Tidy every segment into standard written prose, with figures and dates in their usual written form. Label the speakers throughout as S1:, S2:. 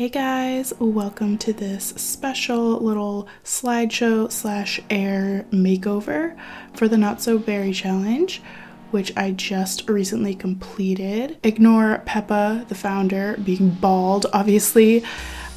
S1: Hey guys, welcome to this special little slideshow slash air makeover for the Not So Berry challenge, which I just recently completed. Ignore Peppa, the founder, being bald. Obviously,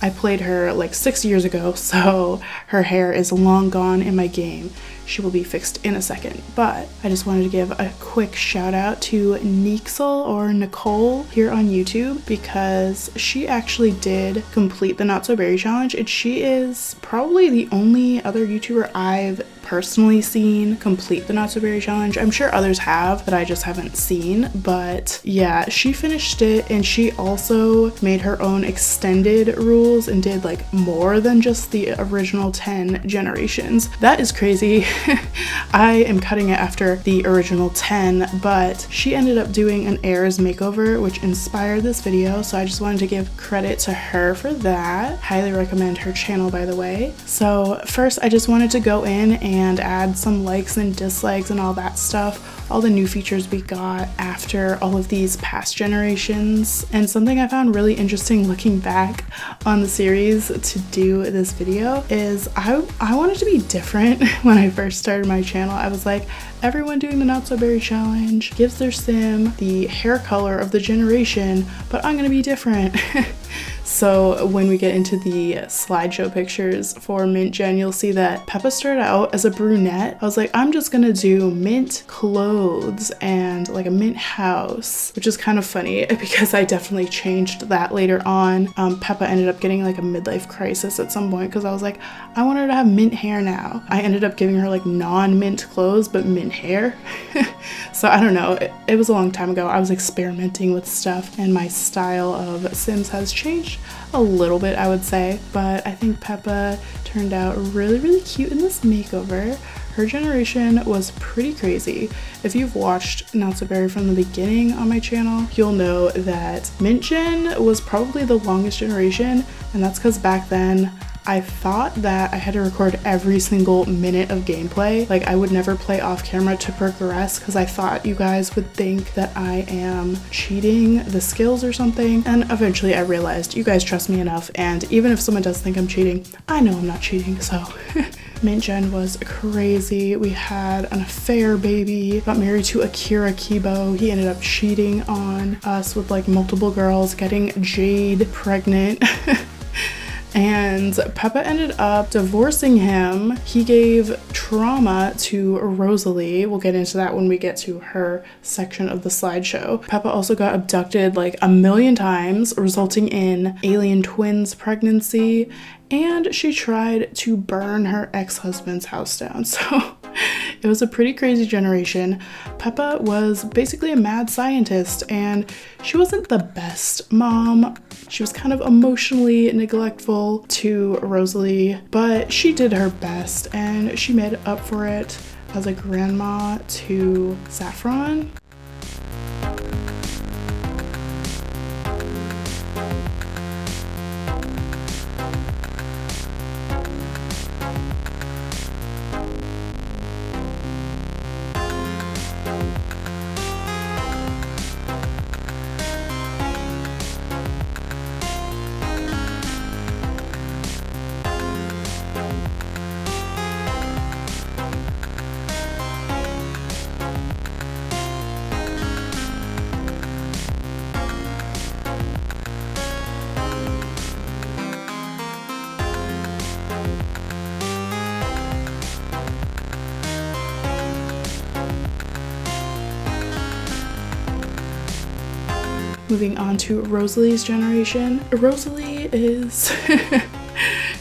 S1: I played her like 6 years ago, so her hair is long gone in my game. She will be fixed in a second, but I just wanted to give a quick shout out to Neexel or Nicole here on YouTube because she actually did complete the Not So Berry challenge, and she is probably the only other YouTuber I've personally seen complete the Not So Berry challenge. I'm sure others have that I just haven't seen, but yeah, she finished it, and she also made her own extended rules and did like more than just the original 10 generations. That is crazy. I am cutting it after the original 10, but she ended up doing an heirs makeover, which inspired this video, so I just wanted to give credit to her for that. Highly recommend her channel, by the way. So first, I just wanted to go in and add some likes and dislikes and all that stuff, all the new features we got after all of these past generations. And something I found really interesting looking back on the series to do this video is I wanted to be different. When I first started my channel, I was like, everyone doing the Not So Berry challenge gives their sim the hair color of the generation, but I'm gonna be different. So when we get into the slideshow pictures for Mint Gen, you'll see that Peppa started out as a brunette. I was like, I'm just gonna do mint clothes and like a mint house, which is kind of funny because I definitely changed that later on. Peppa ended up getting like a midlife crisis at some point because I was like, I want her to have mint hair now. I ended up giving her like non-mint clothes but mint hair. So I don't know, it was a long time ago. I was experimenting with stuff and my style of Sims has changed a little bit, I would say, but I think Peppa turned out really cute in this makeover. Her generation was pretty crazy. If you've watched Not So Berry from the beginning on my channel, you'll know that Mint Gen was probably the longest generation, and that's because back then I thought that I had to record every single minute of gameplay. Like, I would never play off camera to progress because I thought you guys would think that I am cheating the skills or something. And eventually I realized you guys trust me enough, and even if someone does think I'm cheating, I know I'm not cheating, so. Mint Gen was crazy. We had an affair baby, got married to Akira Kibo. He ended up cheating on us with like multiple girls, getting Jade pregnant. And Peppa ended up divorcing him. He gave trauma to Rosalie. We'll get into that when we get to her section of the slideshow. Peppa also got abducted like a million times, resulting in alien twins pregnancy. And she tried to burn her ex-husband's house down. So it was a pretty crazy generation. Peppa was basically a mad scientist, and she wasn't the best mom. She was kind of emotionally neglectful to Rosalie, but she did her best and she made up for it as a grandma to Saffron. Moving on to Rosalie's generation. Rosalie is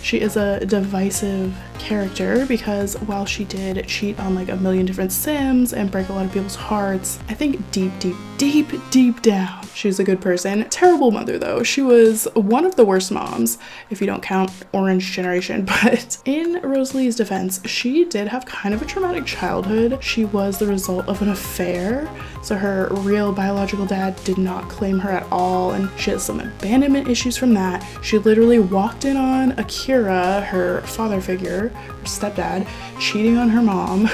S1: she is a divisive character because while she did cheat on like a million different Sims and break a lot of people's hearts, I think deep down she's a good person. Terrible mother though. She was one of the worst moms if you don't count Orange generation, but in Rosalie's defense, she did have kind of a traumatic childhood. She was the result of an affair, so her real biological dad did not claim her at all, and she has some abandonment issues from that. She literally walked in on Akira Kira, her father figure, her stepdad, cheating on her mom.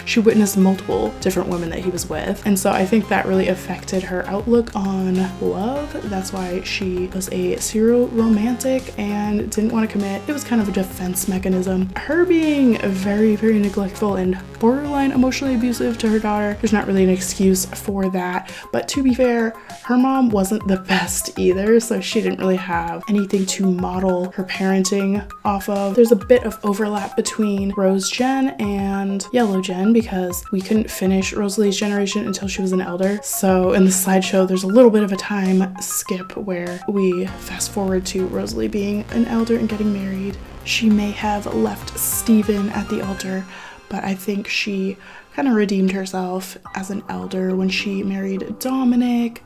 S1: She witnessed multiple different women that he was with, and so I think that really affected her outlook on love. That's why she was a serial romantic and didn't want to commit. It was kind of a defense mechanism. Her being very, very neglectful and borderline emotionally abusive to her daughter, there's not really an excuse for that. But to be fair, her mom wasn't the best either, so she didn't really have anything to model her parenting off of. There's a bit of overlap between Rose Gen and Yellow Gen because we couldn't finish Rosalie's generation until she was an elder. So in the slideshow, there's a little bit of a time skip where we fast forward to Rosalie being an elder and getting married. She may have left Stephen at the altar, but I think she kind of redeemed herself as an elder when she married Dominic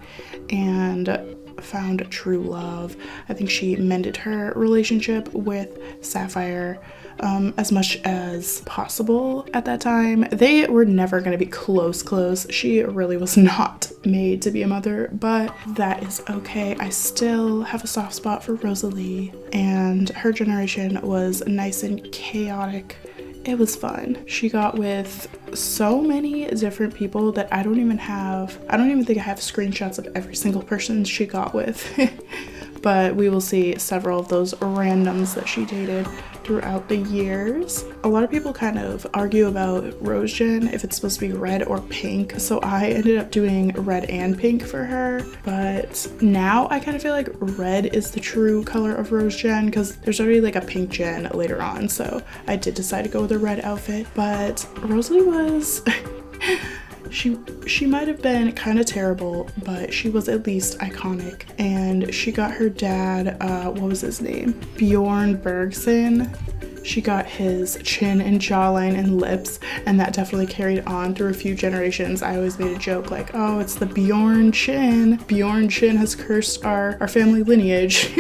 S1: and found true love. I think she mended her relationship with Sapphire as much as possible at that time. They were never going to be close. She really was not made to be a mother, but that is okay. I still have a soft spot for Rosalie, and her generation was nice and chaotic. It was fun. She got with so many different people that I don't even think I have screenshots of every single person she got with. But we will see several of those randoms that she dated throughout the years. A lot of people kind of argue about Rose Gen, if it's supposed to be red or pink, so I ended up doing red and pink for her. But now I kind of feel like red is the true color of Rose Gen because there's already like a pink gen later on, so I did decide to go with a red outfit. But Rosalie was she might have been kind of terrible, but she was at least iconic. And she got her dad, what was his name? Bjorn Bergson. She got his chin and jawline and lips, and that definitely carried on through a few generations. I always made a joke like, oh, it's the Bjorn chin. Bjorn chin has cursed our family lineage.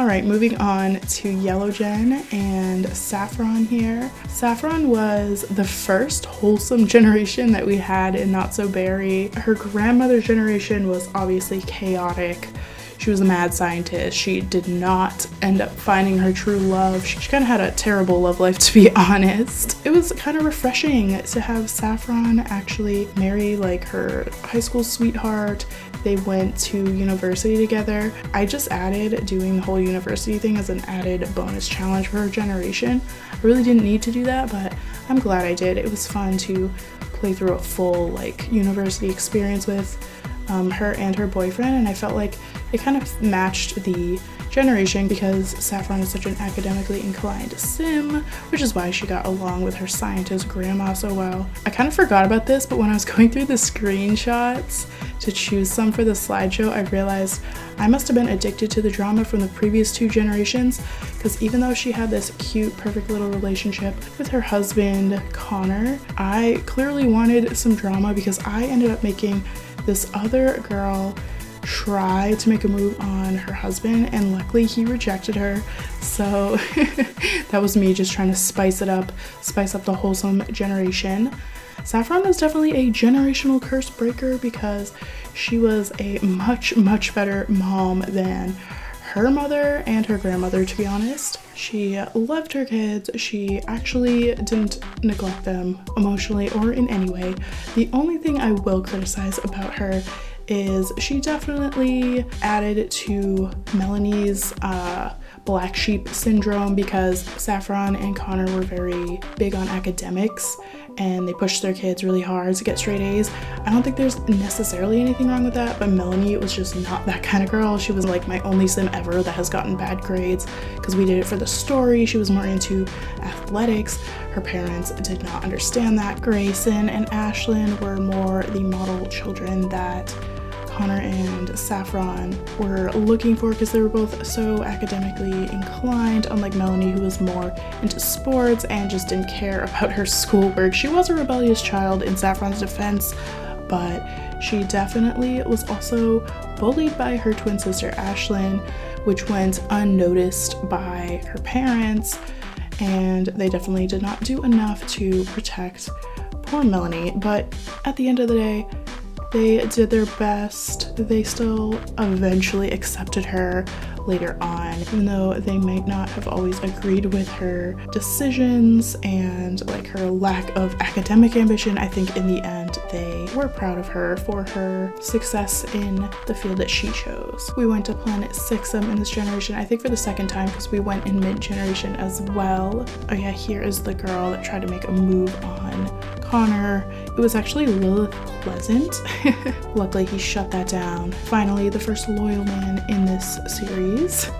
S1: Alright, moving on to Yellow Gen and Saffron here. Saffron was the first wholesome generation that we had in Not So Berry. Her grandmother's generation was obviously chaotic. She was a mad scientist. She did not end up finding her true love. She kind of had a terrible love life, to be honest. It was kind of refreshing to have Saffron actually marry like her high school sweetheart. They went to university together. I just added doing the whole university thing as an added bonus challenge for her generation. I really didn't need to do that, but I'm glad I did. It was fun to play through a full like university experience with her and her boyfriend, and I felt like it kind of matched the generation because Saffron is such an academically inclined sim, which is why she got along with her scientist grandma so well. I kind of forgot about this, but when I was going through the screenshots to choose some for the slideshow, I realized I must have been addicted to the drama from the previous two generations, because even though she had this cute, perfect little relationship with her husband, Connor, I clearly wanted some drama because I ended up making this other girl try to make a move on her husband, and luckily he rejected her. So that was me just trying to spice up the wholesome generation. Saffron was definitely a generational curse breaker because she was a much better mom than her mother and her grandmother, to be honest. She loved her kids. She actually didn't neglect them emotionally or in any way. The only thing I will criticize about her is she definitely added to Melanie's black sheep syndrome because Saffron and Connor were very big on academics and they pushed their kids really hard to get straight A's. I don't think there's necessarily anything wrong with that, but Melanie was just not that kind of girl. She was like my only sim ever that has gotten bad grades because we did it for the story. She was more into athletics. Her parents did not understand that. Grayson and Ashlyn were more the model children that Connor and Saffron were looking for because they were both so academically inclined, unlike Melanie, who was more into sports and just didn't care about her schoolwork. She was a rebellious child in Saffron's defense, but she definitely was also bullied by her twin sister Ashlyn, which went unnoticed by her parents, and they definitely did not do enough to protect poor Melanie. But at the end of the day, they did their best. They still eventually accepted her later on, even though they might not have always agreed with her decisions and like her lack of academic ambition. I think in the end they were proud of her for her success in the field that she chose. We went to Planet Sixum in this generation, I think for the second time, because we went in mid-generation as well. Oh yeah, here is the girl that tried to make a move on Connor. It was actually Lilith Pleasant. Luckily he shut that down. Finally, the first loyal man in this series.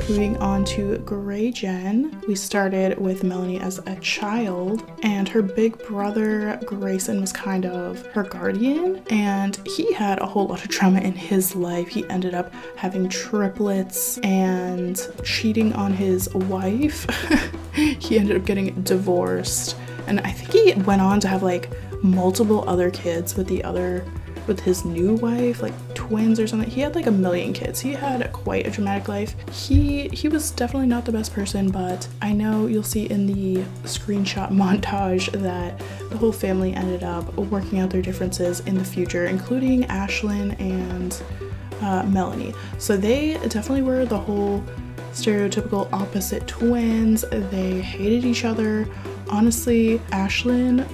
S1: Moving on to Gray Gen, we started with Melanie as a child, and her big brother Grayson was kind of her guardian, and he had a whole lot of trauma in his life. He ended up having triplets and cheating on his wife. He ended up getting divorced, and I think he went on to have like multiple other kids with his new wife, like twins or something. He had like a million kids. He had quite a dramatic life. He was definitely not the best person, but I know you'll see in the screenshot montage that the whole family ended up working out their differences in the future, including Ashlyn and Melanie. So they definitely were the whole stereotypical opposite twins. They hated each other. Honestly, Ashlyn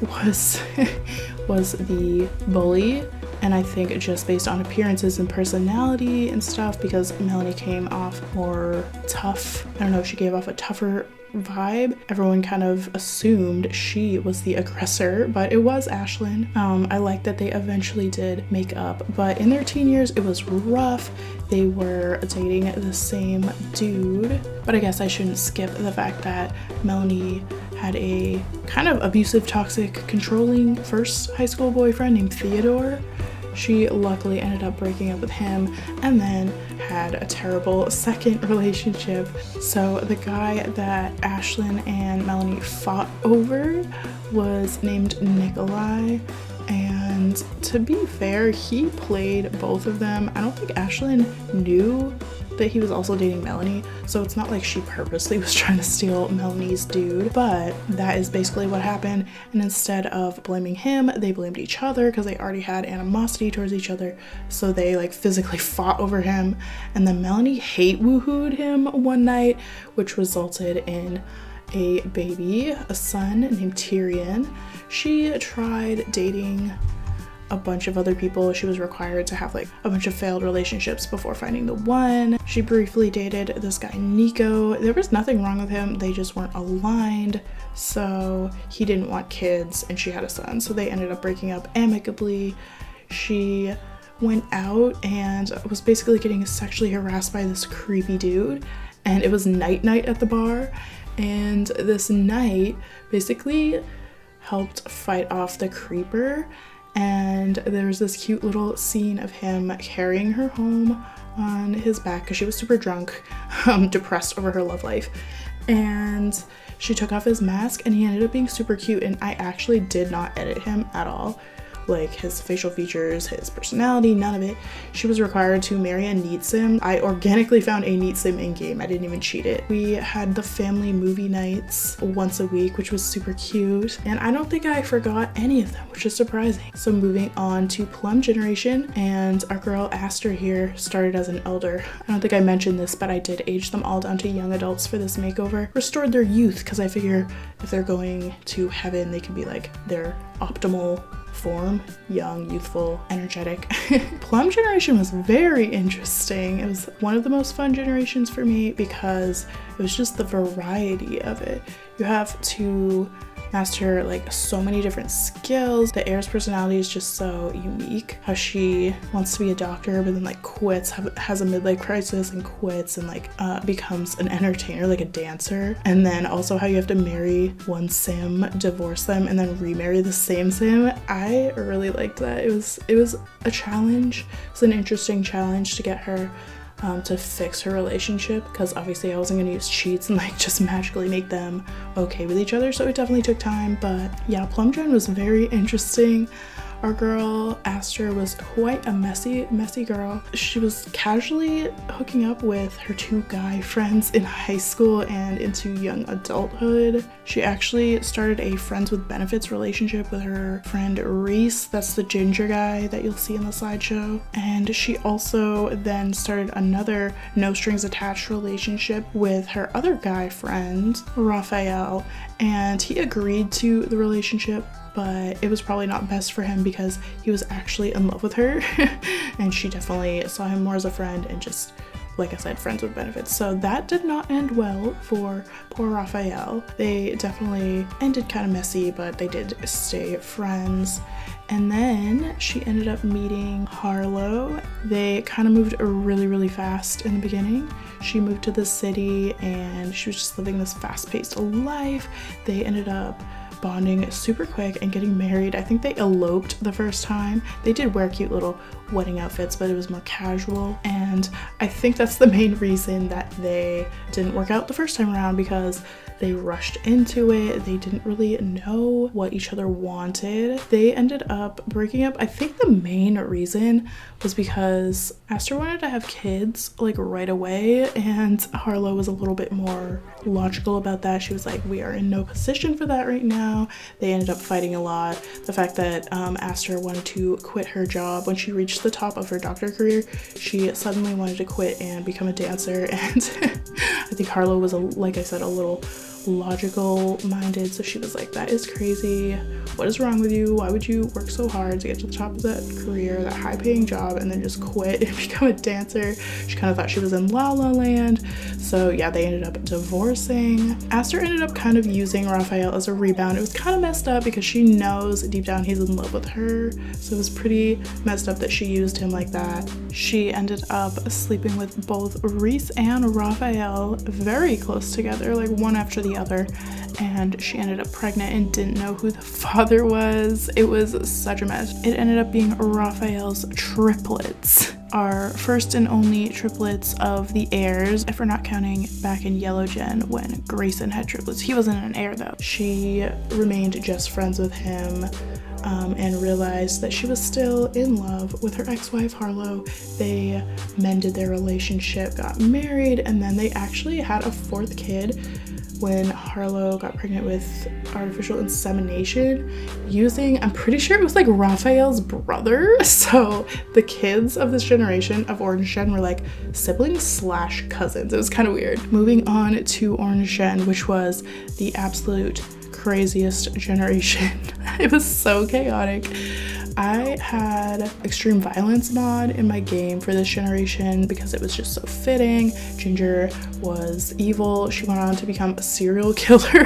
S1: was the bully, and I think just based on appearances and personality and stuff, because Melanie came off more tough. I don't know, she gave off a tougher vibe. Everyone kind of assumed she was the aggressor, but it was Ashlyn. I like that they eventually did make up, but in their teen years it was rough. They were dating the same dude, but I guess I shouldn't skip the fact that Melanie had a kind of abusive, toxic, controlling first high school boyfriend named Theodore. She luckily ended up breaking up with him and then had a terrible second relationship. So the guy that Ashlyn and Melanie fought over was named Nikolai, and to be fair, he played both of them. I don't think Ashlyn knew that he was also dating Melanie, so it's not like she purposely was trying to steal Melanie's dude, but that is basically what happened. And instead of blaming him, they blamed each other because they already had animosity towards each other, so they like physically fought over him. And then Melanie hate woohooed him one night, which resulted in a baby, a son named Tyrion. She tried dating a bunch of other people. She was required to have like a bunch of failed relationships before finding the one. She briefly dated this guy Nico. There was nothing wrong with him, they just weren't aligned. So he didn't want kids and she had a son, so they ended up breaking up amicably. She went out and was basically getting sexually harassed by this creepy dude, and it was night at the bar, and this knight basically helped fight off the creeper. And there was this cute little scene of him carrying her home on his back because she was super drunk, depressed over her love life. And she took off his mask and he ended up being super cute, and I actually did not edit him at all. like his facial features, his personality, none of it. She was required to marry a neat sim. I organically found a neat sim in game. I didn't even cheat it. We had the family movie nights once a week, which was super cute. And I don't think I forgot any of them, which is surprising. So moving on to Plum Generation, and our girl Aster here started as an elder. I don't think I mentioned this, but I did age them all down to young adults for this makeover. Restored their youth, because I figure if they're going to heaven, they can be like their optimal form, young, youthful, energetic. Plum Generation was very interesting. It was one of the most fun generations for me because it was just the variety of it. You have to master like so many different skills. The heir's personality is just so unique. How she wants to be a doctor but then like quits, has a midlife crisis and quits, and like becomes an entertainer, like a dancer. And then also how you have to marry one sim, divorce them, and then remarry the same sim. I really liked that. It was a challenge. It's an interesting challenge to get her to fix her relationship, because obviously I wasn't going to use cheats and like just magically make them okay with each other, so it definitely took time. But yeah, Plum Gen was very interesting. Our girl Aster was quite a messy girl. She was casually hooking up with her two guy friends in high school and into young adulthood. She actually started a friends with benefits relationship with her friend Reese. That's the ginger guy that you'll see in the slideshow. And she also then started another no strings attached relationship with her other guy friend, Raphael. And he agreed to the relationship, but it was probably not best for him because he was actually in love with her and she definitely saw him more as a friend and just, like I said, friends with benefits. So that did not end well for poor Raphael. They definitely ended kind of messy, but they did stay friends. And then she ended up meeting Harlow. They kind of moved really fast in the beginning. She moved to the city and she was just living this fast-paced life. They ended up bonding super quick and getting married. I think they eloped the first time. They did wear cute little wedding outfits, but it was more casual. And I think that's the main reason that they didn't work out the first time around, because they rushed into it. They didn't really know what each other wanted. They ended up breaking up. I think the main reason was because Aster wanted to have kids like right away, and Harlow was a little bit more logical about that. She was like, we are in no position for that right now. They ended up fighting a lot. The fact that Aster wanted to quit her job when she reached the top of her doctor career, she suddenly wanted to quit and become a dancer. And I think Harlow was, like I said, a little logical minded, so she was like, that is crazy. What is wrong with you? Why would you work so hard to get to the top of that career, that high paying job, and then just quit and become a dancer? She kind of thought she was in La La Land. So yeah, they ended up divorcing. Aster ended up kind of using Raphael as a rebound. It was kind of messed up because she knows deep down he's in love with her, so it was pretty messed up that she used him like that. She ended up sleeping with both Reese and Raphael very close together, like one after the other, and she ended up pregnant and didn't know who the father was. It was such a mess. It ended up being Raphael's triplets, our first and only triplets of the heirs, if we're not counting back in Yellow Gen when Grayson had triplets. He wasn't an heir though. She remained just friends with him and realized that she was still in love with her ex-wife Harlow. They mended their relationship, got married, and then they actually had a fourth kid when Harlow got pregnant with artificial insemination using, I'm pretty sure it was like Raphael's brother. So the kids of this generation of Orange Gen were like siblings slash cousins. It was kind of weird. Moving on to Orange Gen, which was the absolute craziest generation. It was so chaotic. I had extreme violence mod in my game for this generation because it was just so fitting. Ginger was evil. She went on to become a serial killer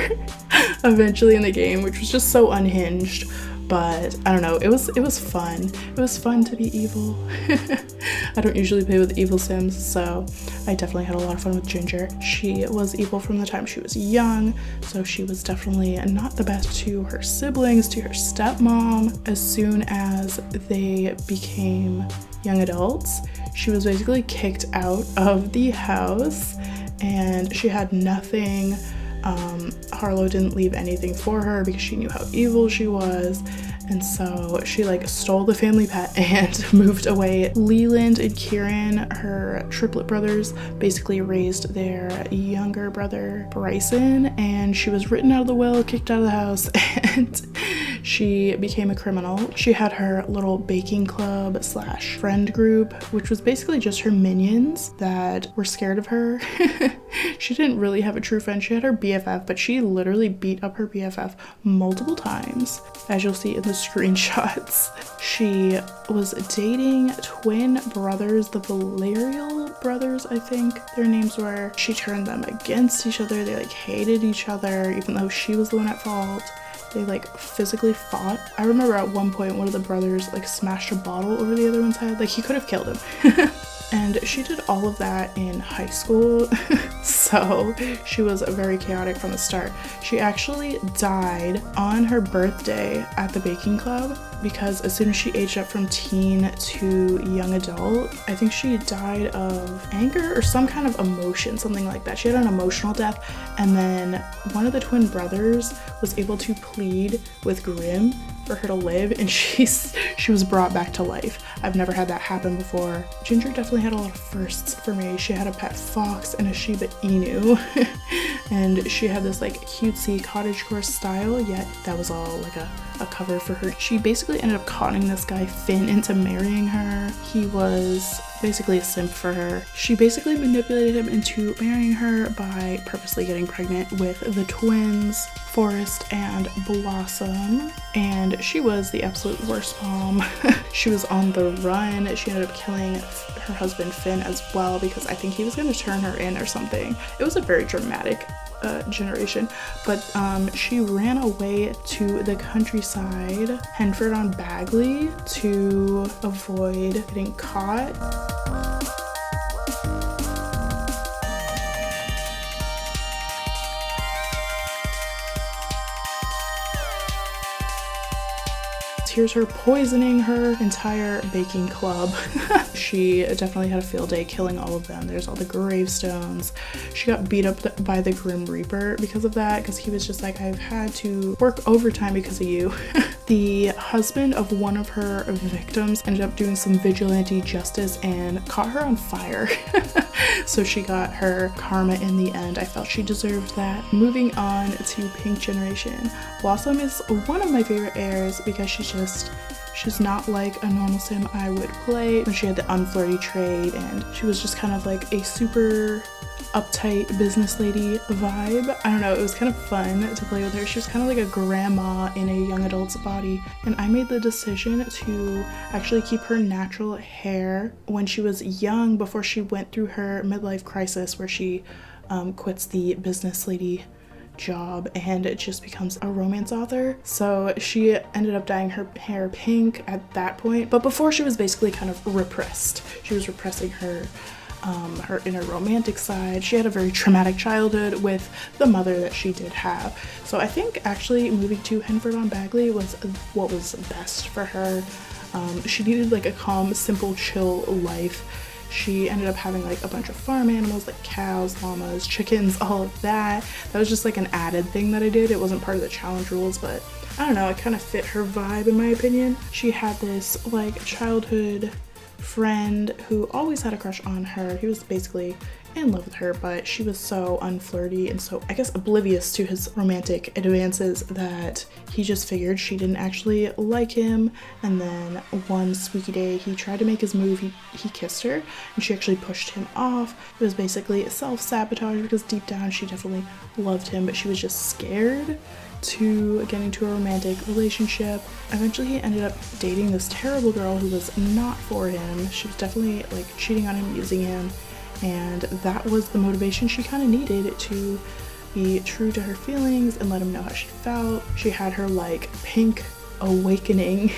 S1: eventually in the game, which was just so unhinged. But I don't know, it was fun. It was fun to be evil. I don't usually play with evil sims, so I definitely had a lot of fun with Ginger. She was evil from the time she was young, so she was definitely not the best to her siblings, to her stepmom. As soon as they became young adults, she was basically kicked out of the house and she had nothing. Harlow didn't leave anything for her because she knew how evil she was, And so she like stole the family pet and moved away. Leland and Kieran, her triplet brothers, basically raised their younger brother Bryson, and she was written out of the will, kicked out of the house, and she became a criminal. She had her little baking club slash friend group, which was basically just her minions that were scared of her. She didn't really have a true friend. She had her BFF, but she literally beat up her BFF multiple times, as you'll see in the screenshots. She was dating twin brothers, the Valerial brothers, I think their names were. She turned them against each other. They like hated each other, even though she was the one at fault. They like physically fought. I remember at one point one of the brothers like smashed a bottle over the other one's head. Like he could have killed him. And she did all of that in high school. So she was very chaotic from the start. She actually died on her birthday at the baking club, because as soon as she aged up from teen to young adult, I think she died of anger or some kind of emotion, something like that. She had an emotional death, and then one of the twin brothers was able to plead with Grimm for her to live, and she was brought back to life. I've never had that happen before. Ginger definitely had a lot of firsts for me. She had a pet fox and a Shiba Inu, and she had this like cutesy cottagecore style, yet that was all like a cover for her. She basically ended up conning this guy Finn into marrying her. He was basically a simp for her. She basically manipulated him into marrying her by purposely getting pregnant with the twins, Forest and Blossom, and she was the absolute worst mom. She was on the run. She ended up killing her husband Finn as well, because I think he was going to turn her in or something. It was a very dramatic generation, but she ran away to the countryside, Henford on Bagley, to avoid getting caught. Here's her poisoning her entire baking club. She definitely had a field day killing all of them. There's all the gravestones. She got beat up by the Grim Reaper because of that, because he was just like, I've had to work overtime because of you. The husband of one of her victims ended up doing some vigilante justice and caught her on fire. So she got her karma in the end. I felt she deserved that. Moving on to Pink Generation. Blossom is one of my favorite heirs because she's not like a normal sim I would play. When she had the unflirty trait, and she was just kind of like a super uptight business lady vibe. I don't know, it was kind of fun to play with her. She was kind of like a grandma in a young adult's body, and I made the decision to actually keep her natural hair when she was young, before she went through her midlife crisis where she quits the business lady job and it just becomes a romance author. So she ended up dyeing her hair pink at that point, but before she was basically kind of repressed. She was repressing her inner romantic side. She had a very traumatic childhood with the mother that she did have. So I think actually moving to Henford on Bagley was what was best for her. She needed like a calm, simple, chill life. She ended up having like a bunch of farm animals like cows, llamas, chickens, all of that. That was just like an added thing that I did. It wasn't part of the challenge rules, but I don't know, it kind of fit her vibe in my opinion. She had this like childhood friend who always had a crush on her. He was basically in love with her, but she was so unflirty and so, I guess, oblivious to his romantic advances that he just figured she didn't actually like him. And then one spooky day he tried to make his move. He kissed her and she actually pushed him off. It was basically self-sabotage because deep down she definitely loved him, but she was just scared to get into a romantic relationship. Eventually he ended up dating this terrible girl who was not for him. She was definitely like cheating on him, using him, and that was the motivation she kind of needed to be true to her feelings and let him know how she felt. She had her like pink awakening.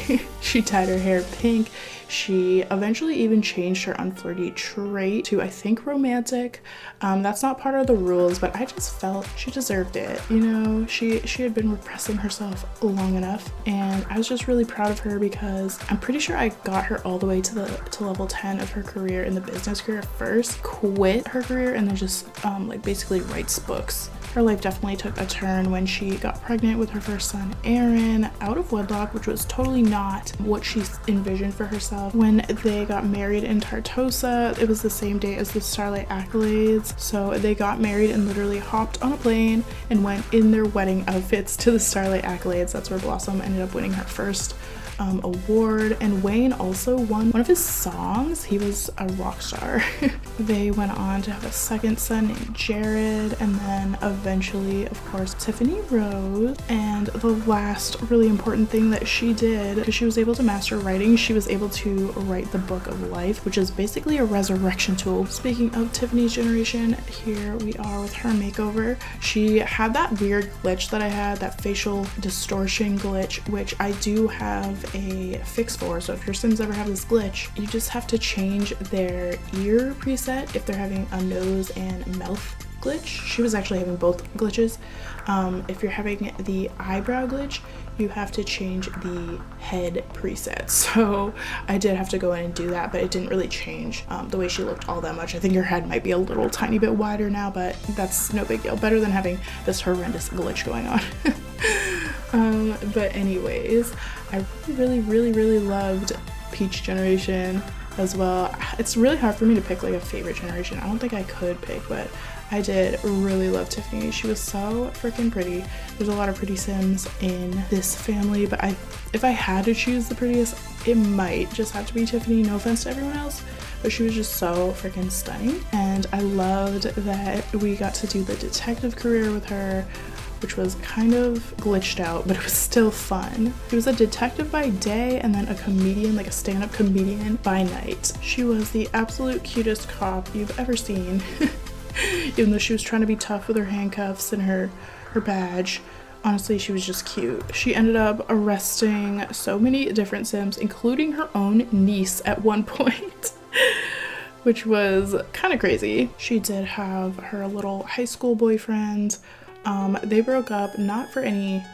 S1: She dyed her hair pink. She eventually even changed her unflirty trait to, I think, romantic. That's not part of the rules, but I just felt she deserved it. You know, she had been repressing herself long enough, and I was just really proud of her because I'm pretty sure I got her all the way to level 10 of her career in the business career first, quit her career, and then just like basically writes books Her life definitely took a turn when she got pregnant with her first son, Aaron, out of wedlock, which was totally not what she envisioned for herself. When they got married in Tartosa, it was the same day as the Starlight Accolades. So they got married and literally hopped on a plane and went in their wedding outfits to the Starlight Accolades. That's where Blossom ended up winning her first award, and Wayne also won one of his songs. He was a rock star. They went on to have a second son named Jared, and then eventually, of course, Tiffany Rose. And the last really important thing that she did, because she was able to master writing, she was able to write the Book of Life, which is basically a resurrection tool. Speaking of Tiffany's generation, here we are with her makeover. She had that weird glitch that I had, that facial distortion glitch, which I do have a fix for. So if your Sims ever have this glitch, you just have to change their ear preset if they're having a nose and mouth glitch. She was actually having both glitches. If you're having the eyebrow glitch, you have to change the head preset. So I did have to go in and do that, but it didn't really change the way she looked all that much. I think her head might be a little tiny bit wider now, but that's no big deal. Better than having this horrendous glitch going on. But anyways, I really loved Peach generation as well. It's really hard for me to pick like a favorite generation. I don't think I could pick, but I did really love Tiffany. She was so freaking pretty. There's a lot of pretty Sims in this family, but if I had to choose the prettiest, it might just have to be Tiffany. No offense to everyone else, but she was just so freaking stunning. And I loved that we got to do the detective career with her, which was kind of glitched out, but it was still fun. She was a detective by day and then a comedian, like a stand-up comedian by night. She was the absolute cutest cop you've ever seen. Even though she was trying to be tough with her handcuffs and her badge, honestly, she was just cute. She ended up arresting so many different Sims, including her own niece at one point. Which was kind of crazy. She did have her little high school boyfriend. They broke up, not for any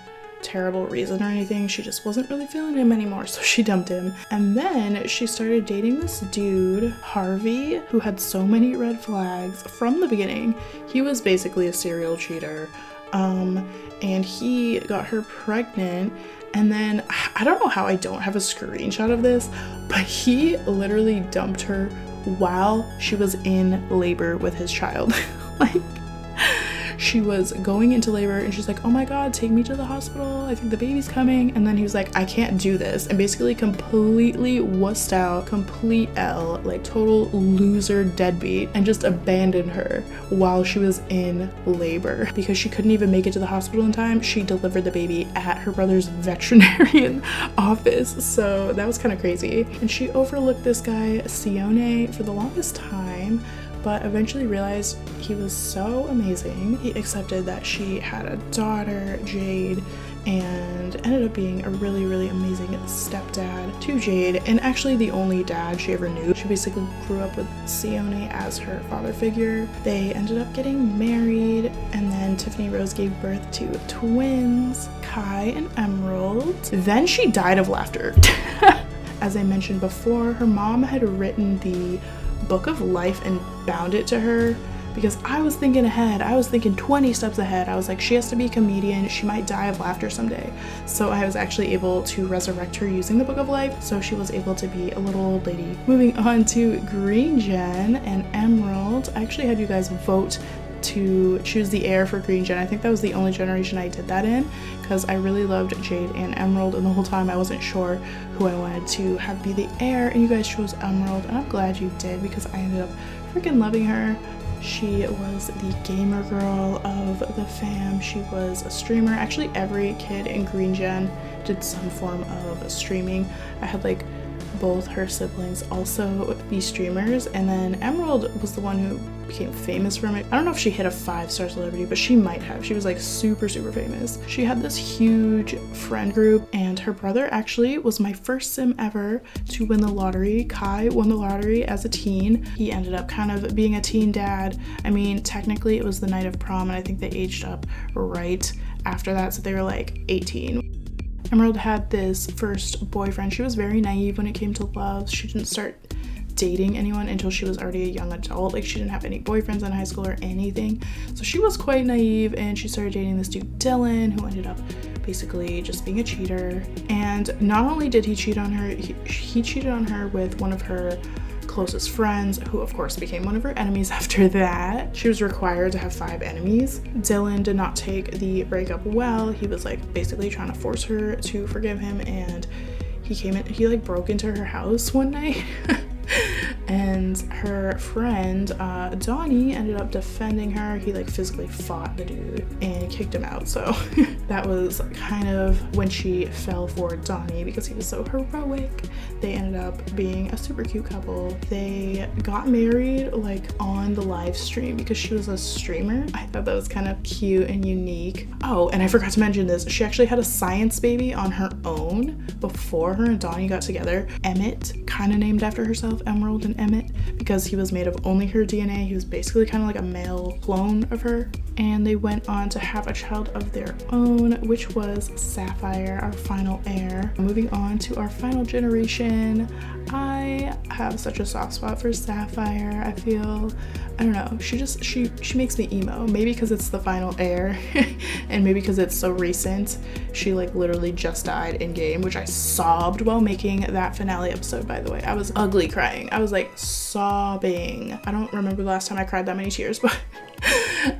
S1: terrible reason or anything. She just wasn't really feeling him anymore, so she dumped him. And then she started dating this dude, Harvey, who had so many red flags from the beginning. He was basically a serial cheater. And he got her pregnant. And then, I don't know how I don't have a screenshot of this, but he literally dumped her while she was in labor with his child. Like, she was going into labor and she's like, oh my god, take me to the hospital, I think the baby's coming. And then he was like, I can't do this, and basically completely wussed out, complete L, like total loser deadbeat, and just abandoned her while she was in labor. Because she couldn't even make it to the hospital in time, she delivered the baby at her brother's veterinarian office. So that was kind of crazy. And she overlooked this guy, Sione, for the longest time, but eventually realized he was so amazing. He accepted that she had a daughter, Jade, and ended up being a really amazing stepdad to Jade, and actually the only dad she ever knew. She basically grew up with Sione as her father figure. They ended up getting married, and then Tiffany Rose gave birth to twins, Kai and Emerald. Then she died of laughter. As I mentioned before, her mom had written the Book of Life and bound it to her, because I was thinking ahead. I was thinking 20 steps ahead. I was like, she has to be a comedian, she might die of laughter someday. So I was actually able to resurrect her using the Book of Life, so she was able to be a little old lady. Moving on to Green Gen and Emerald. I actually had you guys vote to choose the heir for Green Gen. I think that was the only generation I did that in, because I really loved Jade and Emerald, and the whole time I wasn't sure who I wanted to have be the heir, and you guys chose Emerald, and I'm glad you did, because I ended up freaking loving her. She was the gamer girl of the fam. She was a streamer. Actually, every kid in Green Gen did some form of streaming. I had like both her siblings also be streamers, and then Emerald was the one who became famous from it. I don't know if she hit a 5-star celebrity, but she might have. She was like super famous. She had this huge friend group, and her brother actually was my first Sim ever to win the lottery. Kai won the lottery as a teen. He ended up kind of being a teen dad. I mean, technically it was the night of prom, and I think they aged up right after that, so they were like 18. Emerald had this first boyfriend. She was very naive when it came to love. She didn't start dating anyone until she was already a young adult. Like, she didn't have any boyfriends in high school or anything. So she was quite naive, and she started dating this dude Dylan, who ended up basically just being a cheater. And not only did he cheat on her, he cheated on her with one of her closest friends, who of course became one of her enemies after that. She was required to have 5 enemies. Dylan did not take the breakup well. He was like basically trying to force her to forgive him, and he like broke into her house one night and her friend Donnie ended up defending her. He like physically fought the dude and kicked him out. So that was kind of when she fell for Donnie, because he was so heroic. They ended up being a super cute couple. They got married like on the live stream because she was a streamer. I thought that was kind of cute and unique. Oh, and I forgot to mention this. She actually had a science baby on her own before her and Donnie got together. Emmett, kind of named after herself, Emerald and Emmett, because he was made of only her DNA. He was basically kind of like a male clone of her. And they went on to have a child of their own, which was Sapphire, our final heir. Moving on to our final generation, I have such a soft spot for Sapphire. I feel, I don't know, she makes me emo. Maybe because it's the final heir and maybe because it's so recent. She like literally just died in game, which I sobbed while making that finale episode, by the way. I was ugly crying. I was like sobbing. I don't remember the last time I cried that many tears, but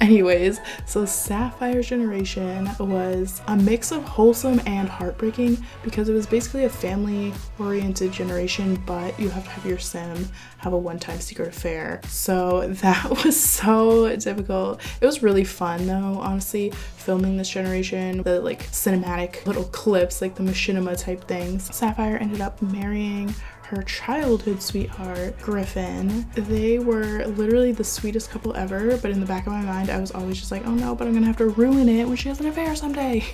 S1: anyways, so Sapphire's generation was a mix of wholesome and heartbreaking, because it was basically a family-oriented generation, but you have to have your sim have a one-time secret affair. So that was so difficult. It was really fun though, honestly, filming this generation, the like cinematic little clips, like the machinima type things. Sapphire ended up marrying her childhood sweetheart, Griffin. They were literally the sweetest couple ever, but in the back of my mind, I was always just like, oh no, but I'm gonna have to ruin it when she has an affair someday.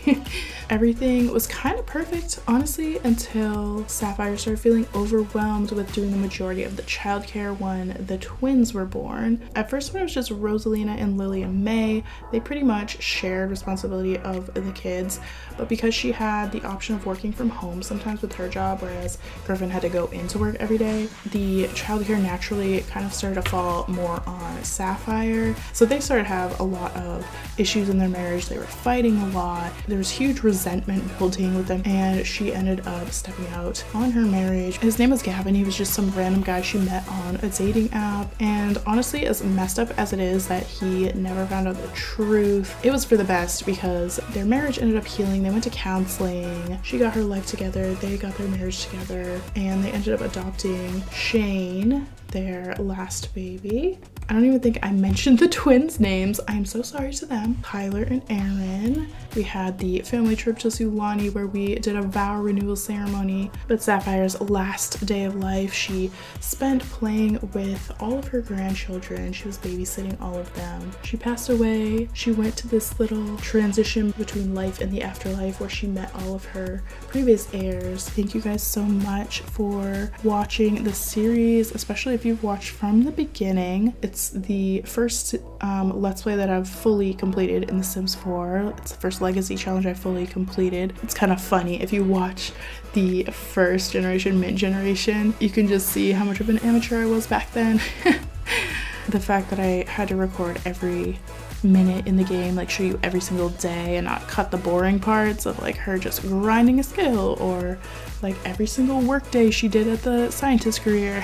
S1: Everything was kind of perfect, honestly, until Sapphire started feeling overwhelmed with doing the majority of the childcare when the twins were born. At first, when it was just Rosalina and Lily and May, they pretty much shared responsibility of the kids, but because she had the option of working from home sometimes with her job, whereas Griffin had to go into work every day, the childcare naturally kind of started to fall more on Sapphire. So they started to have a lot of issues in their marriage. They were fighting a lot. There was huge resentment building with them, and she ended up stepping out on her marriage. His name was Gavin. He was just some random guy she met on a dating app, and honestly, as messed up as it is that he never found out the truth, it was for the best, because their marriage ended up healing. They went to counseling. She got her life together. They got their marriage together, and they ended up adopting Shane, their last baby. I don't even think I mentioned the twins' names. I am so sorry to them. Tyler and Aaron. We had the family trip to Sulani where we did a vow renewal ceremony. But Sapphire's last day of life, she spent playing with all of her grandchildren. She was babysitting all of them. She passed away. She went to this little transition between life and the afterlife where she met all of her previous heirs. Thank you guys so much for watching the series, especially if you've watched from the beginning. It's the first Let's Play that I've fully completed in The Sims 4. It's the first Legacy challenge I fully completed. It's kind of funny. If you watch the first generation, mid-generation, you can just see how much of an amateur I was back then. The fact that I had to record every minute in the game, like show you every single day and not cut the boring parts of like her just grinding a skill, or like every single work day she did at the scientist career.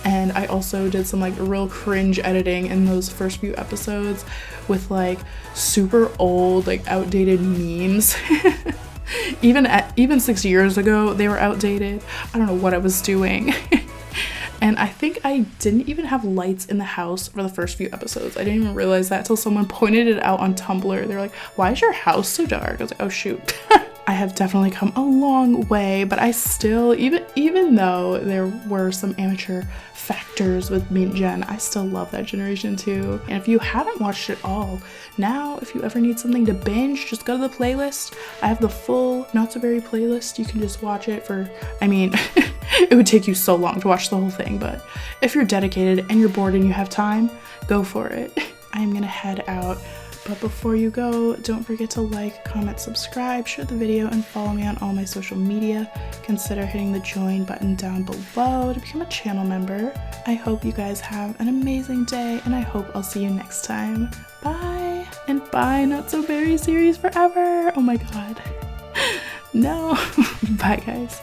S1: And I also did some like real cringe editing in those first few episodes with like super old, like outdated memes. Even 6 years ago they were outdated. I don't know what I was doing. And I think I didn't even have lights in the house for the first few episodes. I didn't even realize that until someone pointed it out on Tumblr. They were like, why is your house so dark? I was like, oh shoot. I have definitely come a long way, but I still, even though there were some amateur factors with Mint Gen, I still love that generation too. And if you haven't watched it all, now if you ever need something to binge, just go to the playlist. I have the full Not So Berry playlist. You can just watch it for, I mean, it would take you so long to watch the whole thing, but if you're dedicated and you're bored and you have time, go for it. I'm gonna head out But before you go, don't forget to like, comment, subscribe, share the video, and follow me on all my social media. Consider hitting the join button down below to become a channel member. I hope you guys have an amazing day, and I hope I'll see you next time. Bye! And bye, Not So Berry series forever! Oh my god. No! Bye, guys.